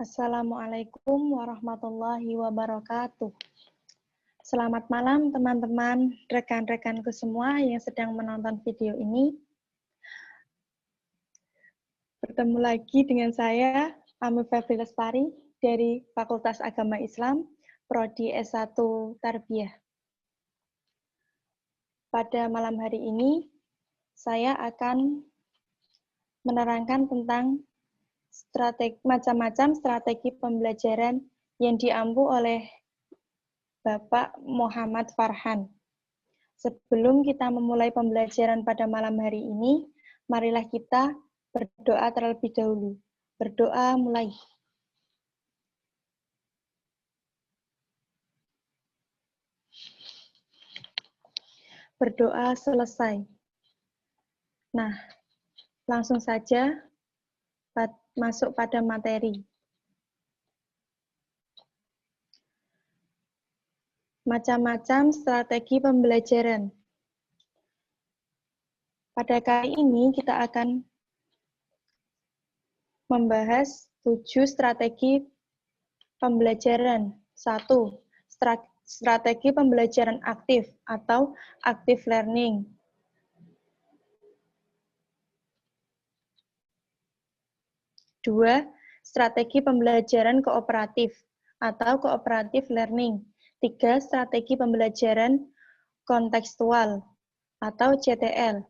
Assalamualaikum warahmatullahi wabarakatuh. Selamat malam teman-teman, rekan-rekanku semua yang sedang menonton video ini. Bertemu lagi dengan saya, Ami Febri Lestari, dari Fakultas Agama Islam, Prodi S1 Tarbiyah. Pada malam hari ini, saya akan menerangkan tentang macam-macam strategi pembelajaran yang diampu oleh Bapak Muhammad Farhan. Sebelum kita memulai pembelajaran pada malam hari ini, marilah kita berdoa terlebih dahulu. Berdoa mulai. Berdoa selesai. Nah, langsung saja masuk pada materi. Macam-macam strategi pembelajaran. Pada kali ini kita akan membahas 7 strategi pembelajaran. 1. Strategi pembelajaran aktif atau active learning. 2. Strategi pembelajaran kooperatif atau cooperative learning. 3. Strategi pembelajaran kontekstual atau CTL.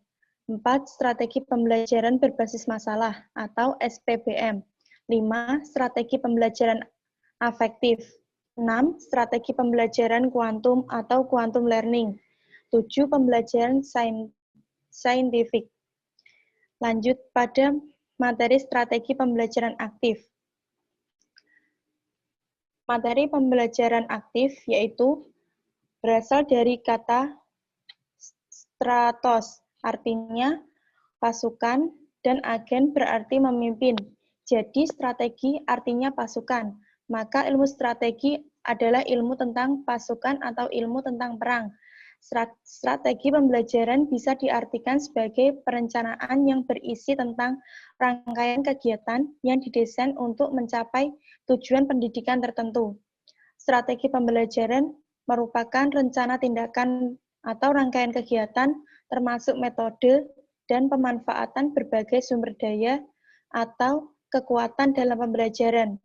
4. Strategi pembelajaran berbasis masalah atau SPBM. 5. Strategi pembelajaran afektif. 6. Strategi pembelajaran kuantum atau quantum learning. 7. Pembelajaran saintifik. Lanjut pada materi strategi pembelajaran aktif. Materi pembelajaran aktif yaitu berasal dari kata stratos, artinya pasukan, dan agen berarti memimpin. Jadi strategi artinya pasukan. Maka ilmu strategi adalah ilmu tentang pasukan atau ilmu tentang perang. Strategi pembelajaran bisa diartikan sebagai perencanaan yang berisi tentang rangkaian kegiatan yang didesain untuk mencapai tujuan pendidikan tertentu. Strategi pembelajaran merupakan rencana tindakan atau rangkaian kegiatan termasuk metode dan pemanfaatan berbagai sumber daya atau kekuatan dalam pembelajaran.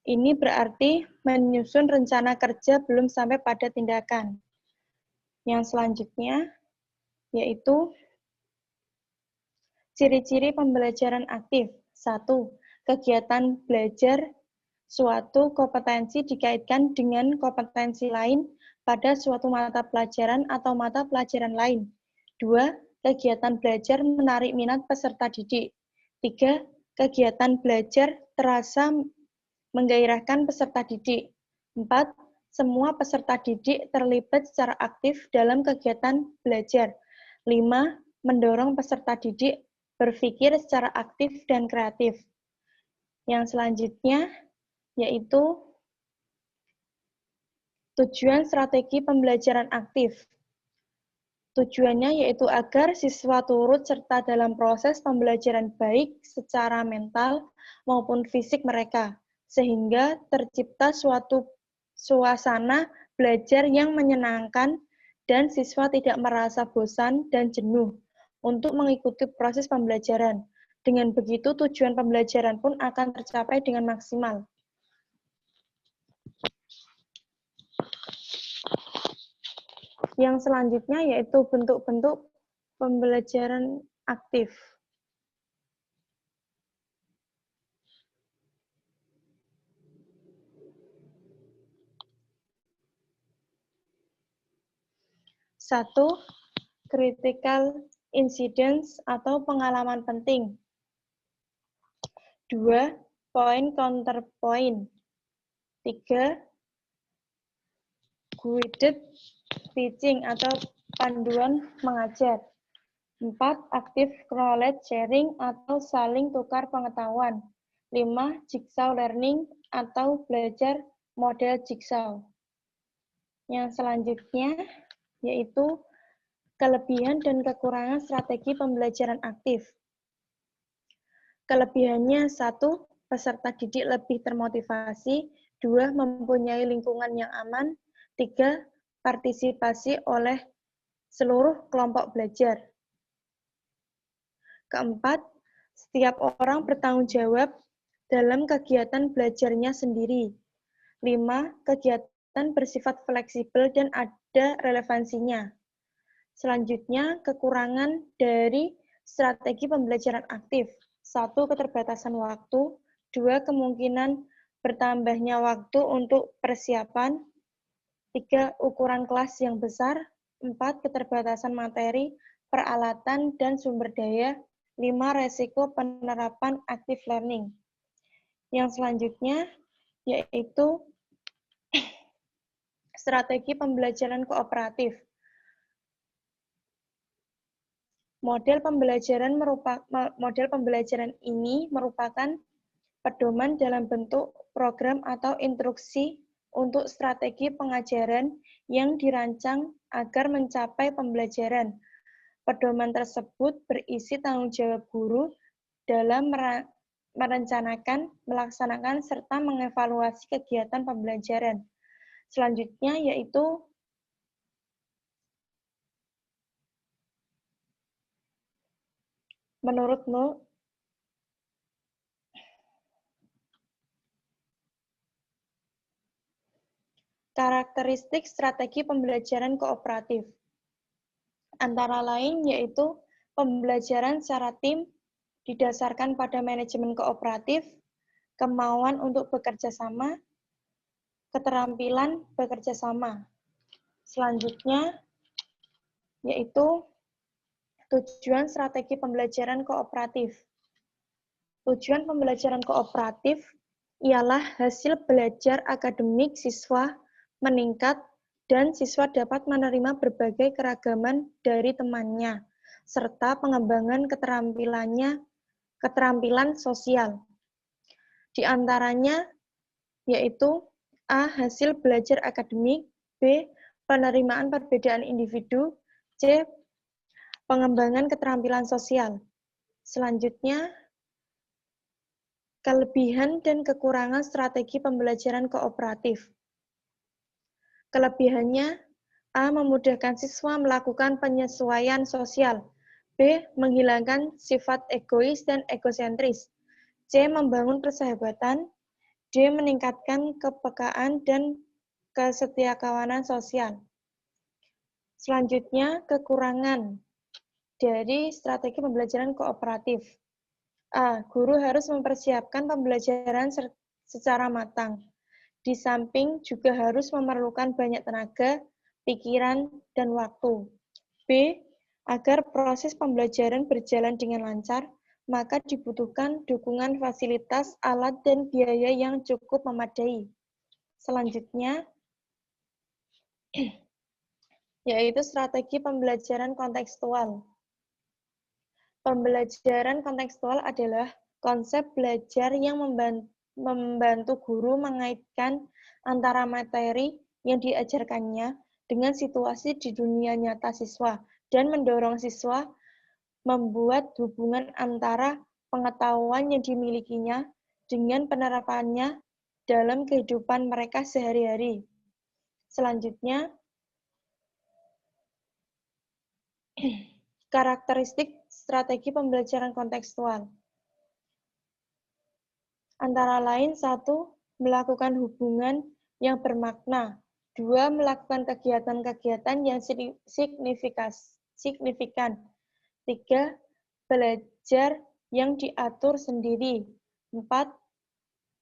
Ini berarti menyusun rencana kerja belum sampai pada tindakan. Yang selanjutnya yaitu ciri-ciri pembelajaran aktif. 1. Kegiatan belajar suatu kompetensi dikaitkan dengan kompetensi lain pada suatu mata pelajaran atau mata pelajaran lain. 2. Kegiatan belajar menarik minat peserta didik. 3. Kegiatan belajar terasa menggairahkan peserta didik. 4. Semua peserta didik terlibat secara aktif dalam kegiatan belajar. 5. Mendorong peserta didik berpikir secara aktif dan kreatif. Yang selanjutnya yaitu tujuan strategi pembelajaran aktif. Tujuannya yaitu agar siswa turut serta dalam proses pembelajaran baik secara mental maupun fisik mereka, sehingga tercipta suatu suasana belajar yang menyenangkan dan siswa tidak merasa bosan dan jenuh untuk mengikuti proses pembelajaran. Dengan begitu, tujuan pembelajaran pun akan tercapai dengan maksimal. Yang selanjutnya yaitu bentuk-bentuk pembelajaran aktif. Satu, critical incidents atau pengalaman penting. 2. Point counterpoint. 3. Guided teaching atau panduan mengajar. 4. Active knowledge sharing atau saling tukar pengetahuan. 5. Jigsaw learning atau belajar model jigsaw. Yang selanjutnya yaitu kelebihan dan kekurangan strategi pembelajaran aktif. Kelebihannya 1. peserta didik lebih termotivasi. 2. Mempunyai lingkungan yang aman. 3. Partisipasi oleh seluruh kelompok belajar. Keempat, setiap orang bertanggung jawab dalam kegiatan belajarnya sendiri. 5. Kegiatan bersifat fleksibel dan ada relevansinya. Selanjutnya, kekurangan dari strategi pembelajaran aktif. 1. Keterbatasan waktu. 2. Kemungkinan bertambahnya waktu untuk persiapan. 3. Ukuran kelas yang besar. 4. Keterbatasan materi, peralatan, dan sumber daya. 5. Resiko penerapan active learning. Yang selanjutnya yaitu strategi pembelajaran kooperatif. Model pembelajaran ini merupakan pedoman dalam bentuk program atau instruksi untuk strategi pengajaran yang dirancang agar mencapai pembelajaran. Pedoman tersebut berisi tanggung jawab guru dalam merencanakan, melaksanakan, serta mengevaluasi kegiatan pembelajaran. Selanjutnya yaitu menurutmu karakteristik strategi pembelajaran kooperatif. Antara lain yaitu pembelajaran secara tim didasarkan pada manajemen kooperatif, kemauan untuk bekerja sama, keterampilan bekerja sama. Selanjutnya yaitu tujuan strategi pembelajaran kooperatif. Tujuan pembelajaran kooperatif ialah hasil belajar akademik siswa meningkat dan siswa dapat menerima berbagai keragaman dari temannya, serta pengembangan keterampilan sosial. Di antaranya yaitu A. Hasil belajar akademik, B. Penerimaan perbedaan individu, C. Pengembangan keterampilan sosial. Selanjutnya, kelebihan dan kekurangan strategi pembelajaran kooperatif. Kelebihannya, A. Memudahkan siswa melakukan penyesuaian sosial. B. Menghilangkan sifat egois dan egosentris. C. Membangun persahabatan. D. Meningkatkan kepekaan dan kesetiakawanan sosial. Selanjutnya, kekurangan dari strategi pembelajaran kooperatif. A. Guru harus mempersiapkan pembelajaran secara matang. Di samping juga harus memerlukan banyak tenaga, pikiran, dan waktu. B. Agar proses pembelajaran berjalan dengan lancar, maka dibutuhkan dukungan fasilitas, alat, dan biaya yang cukup memadai. Selanjutnya, yaitu strategi pembelajaran kontekstual. Pembelajaran kontekstual adalah konsep belajar yang membantu guru mengaitkan antara materi yang diajarkannya dengan situasi di dunia nyata siswa dan mendorong siswa membuat hubungan antara pengetahuan yang dimilikinya dengan penerapannya dalam kehidupan mereka sehari-hari. Selanjutnya, karakteristik strategi pembelajaran kontekstual. Antara lain, 1. Melakukan hubungan yang bermakna. 2. Melakukan kegiatan-kegiatan yang signifikan. 3. Belajar yang diatur sendiri. 4.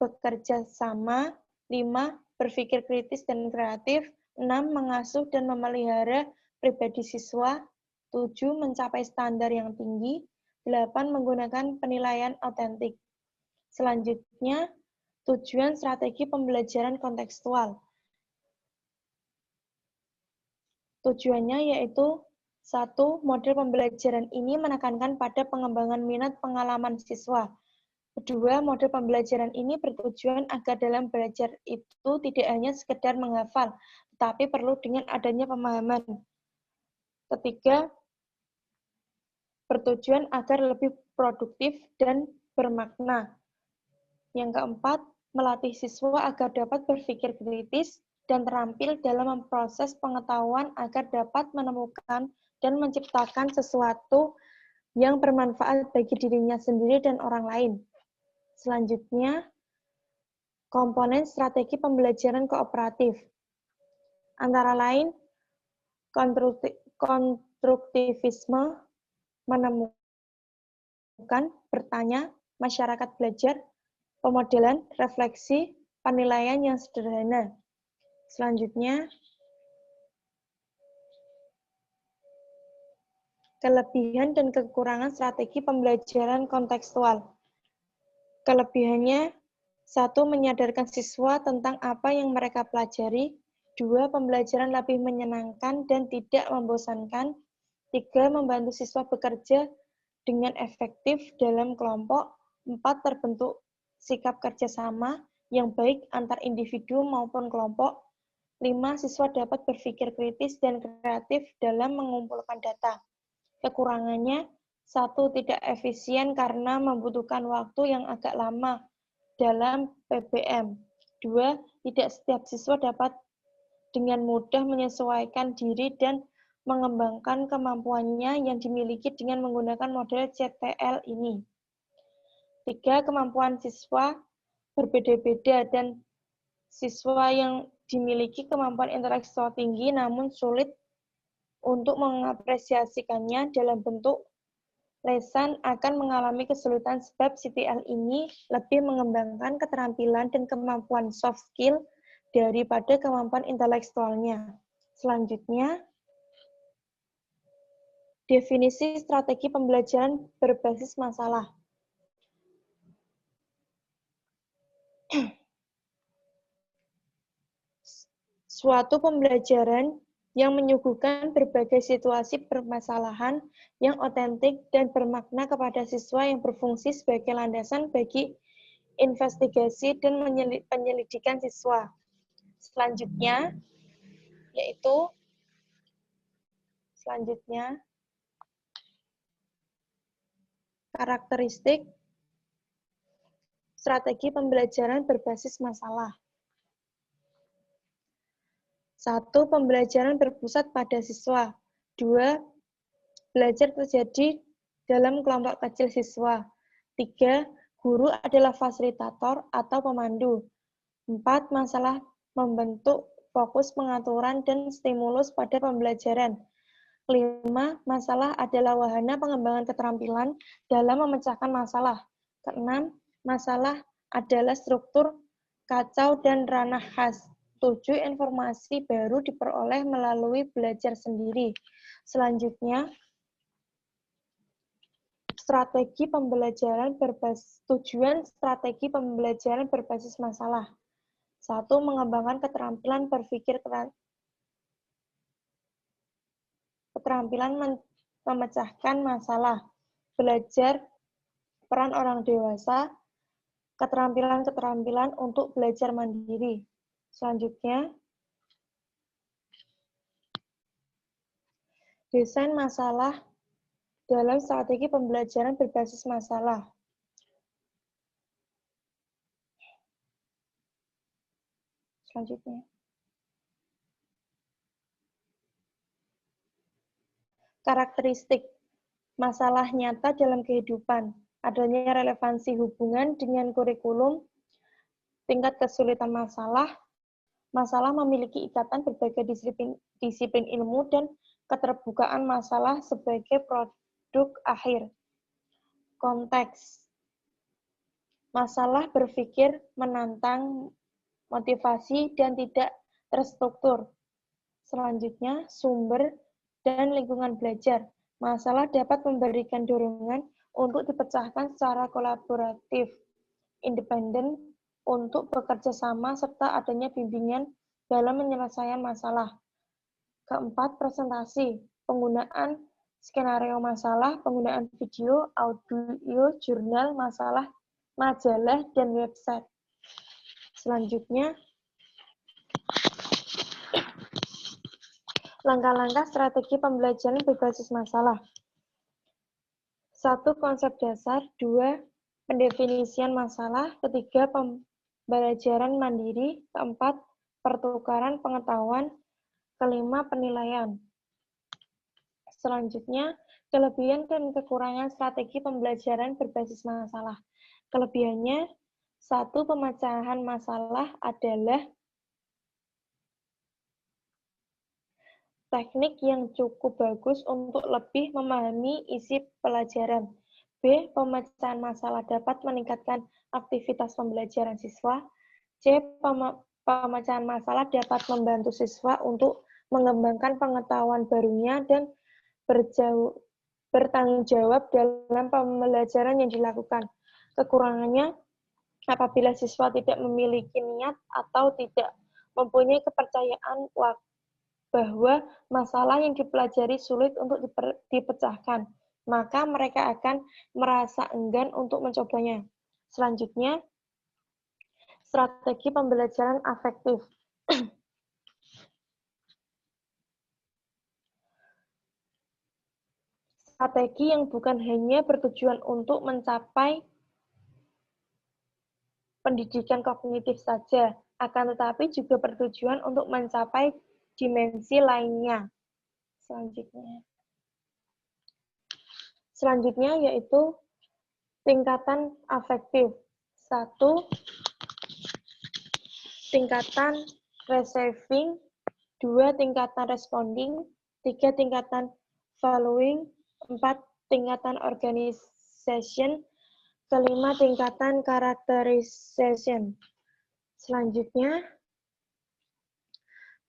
Bekerja sama. 5. Berpikir kritis dan kreatif. 6. Mengasuh dan memelihara pribadi siswa. 7. Mencapai standar yang tinggi. 8. Menggunakan penilaian otentik. Selanjutnya, tujuan strategi pembelajaran kontekstual. Tujuannya yaitu 1. Model pembelajaran ini menekankan pada pengembangan minat pengalaman siswa. 2. Model pembelajaran ini bertujuan agar dalam belajar itu tidak hanya sekedar menghafal, tetapi perlu dengan adanya pemahaman. 3. Bertujuan agar lebih produktif dan bermakna. Yang keempat, melatih siswa agar dapat berpikir kritis dan terampil dalam memproses pengetahuan agar dapat menemukan dan menciptakan sesuatu yang bermanfaat bagi dirinya sendiri dan orang lain. Selanjutnya, komponen strategi pembelajaran kooperatif. Antara lain, konstruktivisme, menemukan, bertanya, masyarakat belajar, pemodelan, refleksi, penilaian yang sederhana. Selanjutnya, kelebihan dan kekurangan strategi pembelajaran kontekstual. Kelebihannya, 1. Menyadarkan siswa tentang apa yang mereka pelajari. 2. Pembelajaran lebih menyenangkan dan tidak membosankan. 3. Membantu siswa bekerja dengan efektif dalam kelompok. 4. Terbentuk sikap kerjasama yang baik antar individu maupun kelompok. 5. Siswa dapat berpikir kritis dan kreatif dalam mengumpulkan data. Kekurangannya, 1. Tidak efisien karena membutuhkan waktu yang agak lama dalam PBM. 2. Tidak setiap siswa dapat dengan mudah menyesuaikan diri dan mengembangkan kemampuannya yang dimiliki dengan menggunakan model CTL ini. 3. Kemampuan siswa berbeda-beda dan siswa yang dimiliki kemampuan intelektual tinggi namun sulit untuk mengapresiasikannya dalam bentuk lesan akan mengalami kesulitan sebab CTL ini lebih mengembangkan keterampilan dan kemampuan soft skill daripada kemampuan intelektualnya. Selanjutnya, definisi strategi pembelajaran berbasis masalah. Suatu pembelajaran yang menyuguhkan berbagai situasi permasalahan yang otentik dan bermakna kepada siswa yang berfungsi sebagai landasan bagi investigasi dan penyelidikan siswa. Selanjutnya, karakteristik strategi pembelajaran berbasis masalah. 1. Pembelajaran berpusat pada siswa. 2. Belajar terjadi dalam kelompok kecil siswa. 3. Guru adalah fasilitator atau pemandu. 4. Masalah membentuk fokus pengaturan dan stimulus pada pembelajaran. 5. Masalah adalah wahana pengembangan keterampilan dalam memecahkan masalah. 6. Masalah adalah struktur kacau dan ranah khas. 7. Informasi baru diperoleh melalui belajar sendiri. Selanjutnya, tujuan strategi pembelajaran berbasis masalah. 1. Mengembangkan keterampilan berpikir keterampilan memecahkan masalah. Belajar peran orang dewasa, keterampilan-keterampilan untuk belajar mandiri. Selanjutnya, desain masalah dalam strategi pembelajaran berbasis masalah. Selanjutnya, karakteristik masalah nyata dalam kehidupan, adanya relevansi hubungan dengan kurikulum, tingkat kesulitan masalah, masalah memiliki ikatan berbagai disiplin ilmu dan keterbukaan masalah sebagai produk akhir. Konteks. Masalah berpikir menantang motivasi dan tidak terstruktur. Selanjutnya, sumber dan lingkungan belajar. Masalah dapat memberikan dorongan untuk dipecahkan secara kolaboratif, independen, untuk bekerja sama, serta adanya bimbingan dalam penyelesaian masalah. Keempat, presentasi. Penggunaan skenario masalah, penggunaan video, audio, jurnal, masalah, majalah, dan website. Selanjutnya, langkah-langkah strategi pembelajaran berbasis masalah. 1. Konsep dasar. 2. pendefinisian masalah, ketiga, pembelajaran mandiri, keempat, pertukaran pengetahuan, kelima, penilaian. Selanjutnya, kelebihan dan kekurangan strategi pembelajaran berbasis masalah. Kelebihannya, satu, pemecahan masalah adalah teknik yang cukup bagus untuk lebih memahami isi pelajaran. B. Pemecahan masalah dapat meningkatkan aktivitas pembelajaran siswa. C. Pemecahan masalah dapat membantu siswa untuk mengembangkan pengetahuan barunya dan bertanggung jawab dalam pembelajaran yang dilakukan. Kekurangannya, apabila siswa tidak memiliki niat atau tidak mempunyai kepercayaan bahwa masalah yang dipelajari sulit untuk dipecahkan, maka mereka akan merasa enggan untuk mencobanya. Selanjutnya, strategi pembelajaran afektif. Strategi yang bukan hanya bertujuan untuk mencapai pendidikan kognitif saja, akan tetapi juga bertujuan untuk mencapai dimensi lainnya. Selanjutnya yaitu tingkatan afektif. 1. Tingkatan receiving, 2. Tingkatan responding, 3. Tingkatan valuing, 4. Tingkatan organization, kelima tingkatan characterization. Selanjutnya,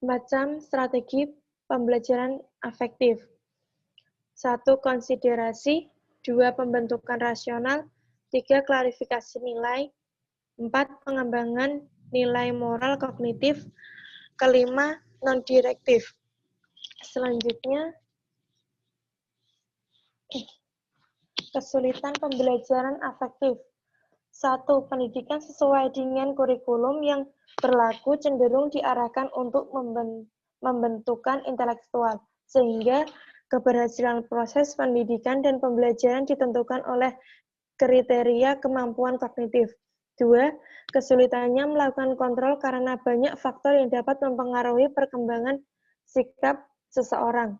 macam strategi pembelajaran afektif. 1. Konsiderasi, 2. Pembentukan rasional, 3. Klarifikasi nilai, 4. Pengembangan nilai moral kognitif, kelima non-direktif. Selanjutnya, kesulitan pembelajaran afektif. 1. Pendidikan sesuai dengan kurikulum yang berlaku cenderung diarahkan untuk membentukan intelektual, sehingga keberhasilan proses pendidikan dan pembelajaran ditentukan oleh kriteria kemampuan kognitif. 2. Kesulitannya melakukan kontrol karena banyak faktor yang dapat mempengaruhi perkembangan sikap seseorang.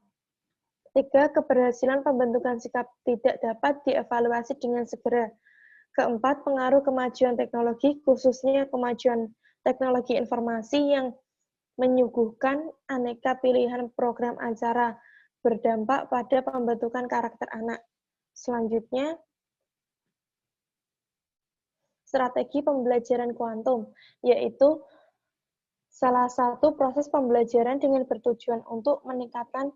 3. Keberhasilan pembentukan sikap tidak dapat dievaluasi dengan segera. Keempat, pengaruh kemajuan teknologi, khususnya kemajuan teknologi informasi yang menyuguhkan aneka pilihan program acara, berdampak pada pembentukan karakter anak. Selanjutnya, strategi pembelajaran kuantum, yaitu salah satu proses pembelajaran dengan bertujuan untuk meningkatkan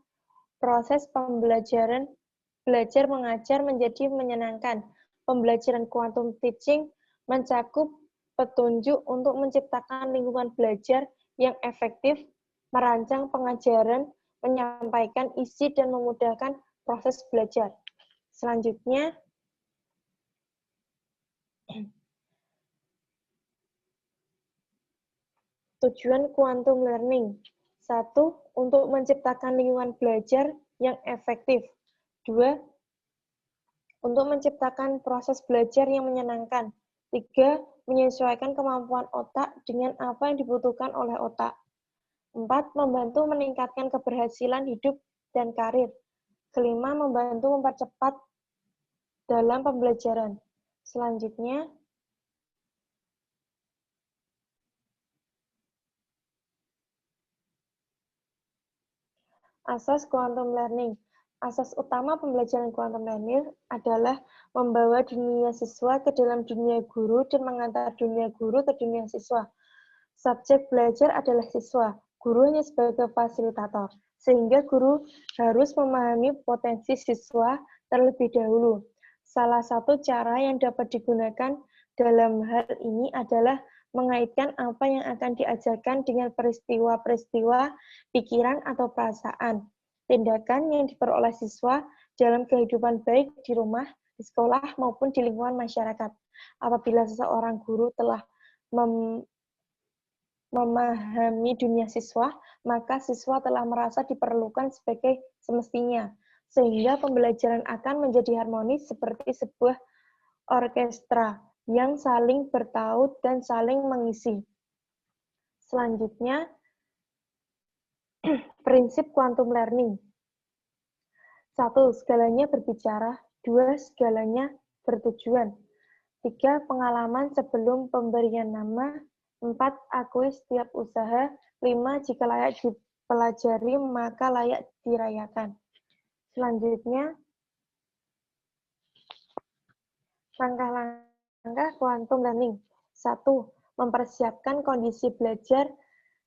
proses pembelajaran belajar mengajar menjadi menyenangkan. Pembelajaran quantum teaching mencakup petunjuk untuk menciptakan lingkungan belajar yang efektif, merancang pengajaran, menyampaikan isi, dan memudahkan proses belajar. Selanjutnya, tujuan quantum learning. 1. Untuk menciptakan lingkungan belajar yang efektif. 2. Untuk menciptakan proses belajar yang menyenangkan. 3. Menyesuaikan kemampuan otak dengan apa yang dibutuhkan oleh otak. 4. Membantu meningkatkan keberhasilan hidup dan karir. Kelima, membantu mempercepat dalam pembelajaran. Selanjutnya, asas quantum learning. Asas utama pembelajaran quantum learning adalah membawa dunia siswa ke dalam dunia guru dan mengantar dunia guru ke dunia siswa. Subjek belajar adalah siswa, guru hanya sebagai fasilitator, sehingga guru harus memahami potensi siswa terlebih dahulu. Salah satu cara yang dapat digunakan dalam hal ini adalah mengaitkan apa yang akan diajarkan dengan peristiwa-peristiwa, pikiran, atau perasaan. Tindakan yang diperoleh siswa dalam kehidupan baik di rumah, di sekolah, maupun di lingkungan masyarakat. Apabila seseorang guru telah memahami dunia siswa, maka siswa telah merasa diperlukan sebagai semestinya, sehingga pembelajaran akan menjadi harmonis seperti sebuah orkestra yang saling bertaut dan saling mengisi. Selanjutnya, prinsip quantum learning. 1. Segalanya berbicara. 2. Segalanya bertujuan. 3. Pengalaman sebelum pemberian nama. 4. Akui setiap usaha. 5. Jika layak dipelajari, maka layak dirayakan. Selanjutnya, langkah-langkah quantum learning. 1. Mempersiapkan kondisi belajar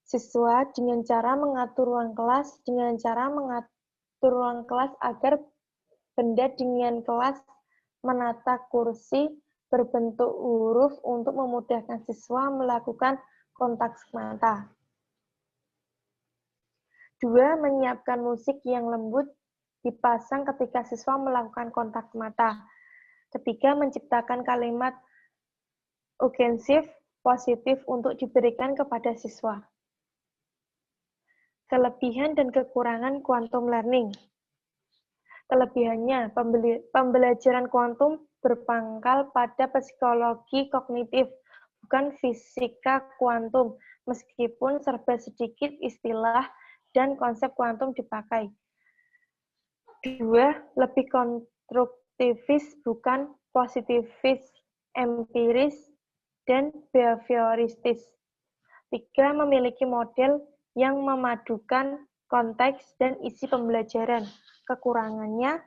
siswa dengan cara mengatur ruang kelas, agar benda dengan kelas menata kursi berbentuk huruf untuk memudahkan siswa melakukan kontak mata. 2. Menyiapkan musik yang lembut dipasang ketika siswa melakukan kontak mata. 3. Menciptakan kalimat ofensif positif untuk diberikan kepada siswa. Kelebihan dan kekurangan quantum learning. Kelebihannya, pembelajaran kuantum berpangkal pada psikologi kognitif, bukan fisika kuantum, meskipun serba sedikit istilah dan konsep kuantum dipakai. 2. Lebih konstruktivis, bukan positivis, empiris, dan behavioristis. 3. Memiliki model yang memadukan konteks dan isi pembelajaran. Kekurangannya,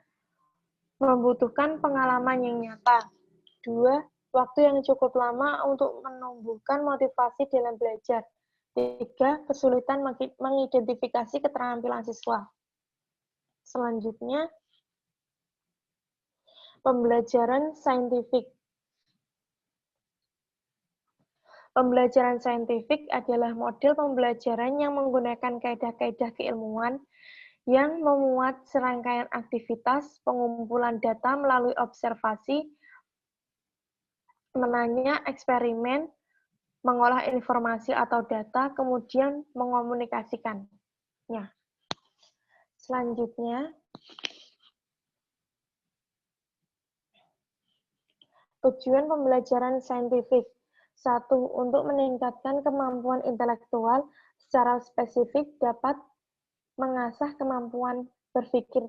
membutuhkan pengalaman yang nyata. 2. Waktu yang cukup lama untuk menumbuhkan motivasi dalam belajar. 3. Kesulitan mengidentifikasi keterampilan siswa. Selanjutnya, pembelajaran saintifik. Pembelajaran saintifik adalah model pembelajaran yang menggunakan kaidah-kaidah keilmuan yang memuat serangkaian aktivitas, pengumpulan data melalui observasi, menanya, eksperimen, mengolah informasi atau data, kemudian mengomunikasikannya. Selanjutnya, tujuan pembelajaran saintifik. 1. Untuk meningkatkan kemampuan intelektual secara spesifik dapat mengasah kemampuan berpikir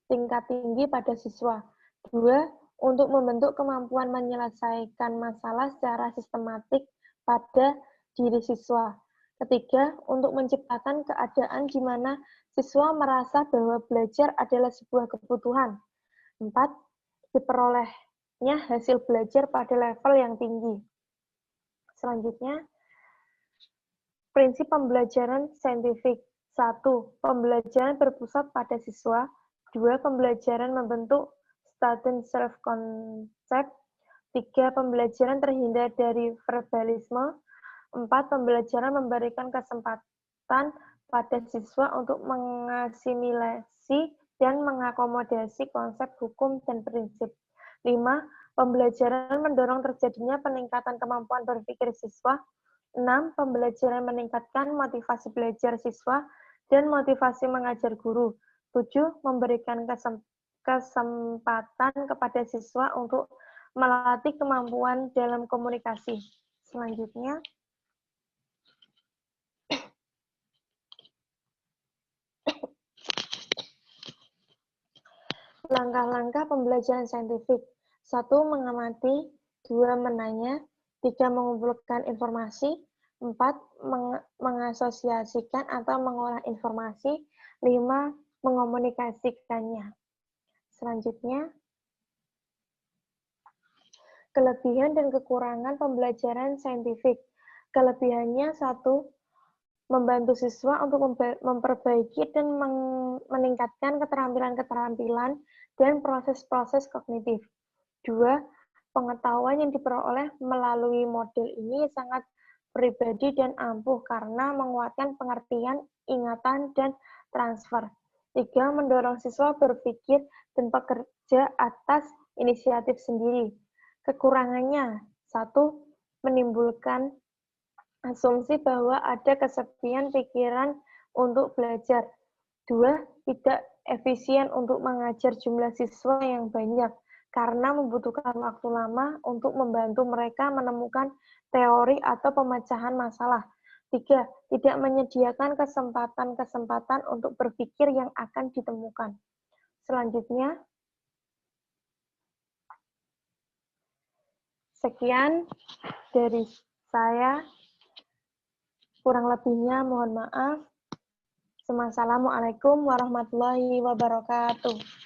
tingkat tinggi pada siswa. 2. Untuk membentuk kemampuan menyelesaikan masalah secara sistematik pada diri siswa. 3. Untuk menciptakan keadaan di mana siswa merasa bahwa belajar adalah sebuah kebutuhan. 4. Diperolehnya hasil belajar pada level yang tinggi. Selanjutnya, prinsip pembelajaran saintifik. 1. Pembelajaran berpusat pada siswa. 2. Pembelajaran membentuk student self-concept. 3. Pembelajaran terhindar dari verbalisme. 4. Pembelajaran memberikan kesempatan pada siswa untuk mengasimilasi dan mengakomodasi konsep hukum dan prinsip. 5. Pembelajaran mendorong terjadinya peningkatan kemampuan berpikir siswa. 6. Pembelajaran meningkatkan motivasi belajar siswa dan motivasi mengajar guru. 7. Memberikan kesempatan kepada siswa untuk melatih kemampuan dalam komunikasi. Selanjutnya, langkah-langkah pembelajaran saintifik. 1. Mengamati. 2. Menanya. 3. Mengumpulkan informasi. 4. Mengasosiasikan atau mengolah informasi. 5. Mengomunikasikannya. Selanjutnya, kelebihan dan kekurangan pembelajaran saintifik. Kelebihannya 1. Membantu siswa untuk memperbaiki dan meningkatkan keterampilan-keterampilan dan proses-proses kognitif. 2. Pengetahuan yang diperoleh melalui model ini sangat pribadi dan ampuh karena menguatkan pengertian, ingatan, dan transfer. 3. Mendorong siswa berpikir dan bekerja atas inisiatif sendiri. Kekurangannya, 1. Menimbulkan asumsi bahwa ada kesepian pikiran untuk belajar. 2. Tidak efisien untuk mengajar jumlah siswa yang banyak karena membutuhkan waktu lama untuk membantu mereka menemukan teori atau pemecahan masalah. 3. Tidak menyediakan kesempatan-kesempatan untuk berpikir yang akan ditemukan. Selanjutnya, sekian dari saya. Kurang lebihnya mohon maaf. Assalamualaikum warahmatullahi wabarakatuh.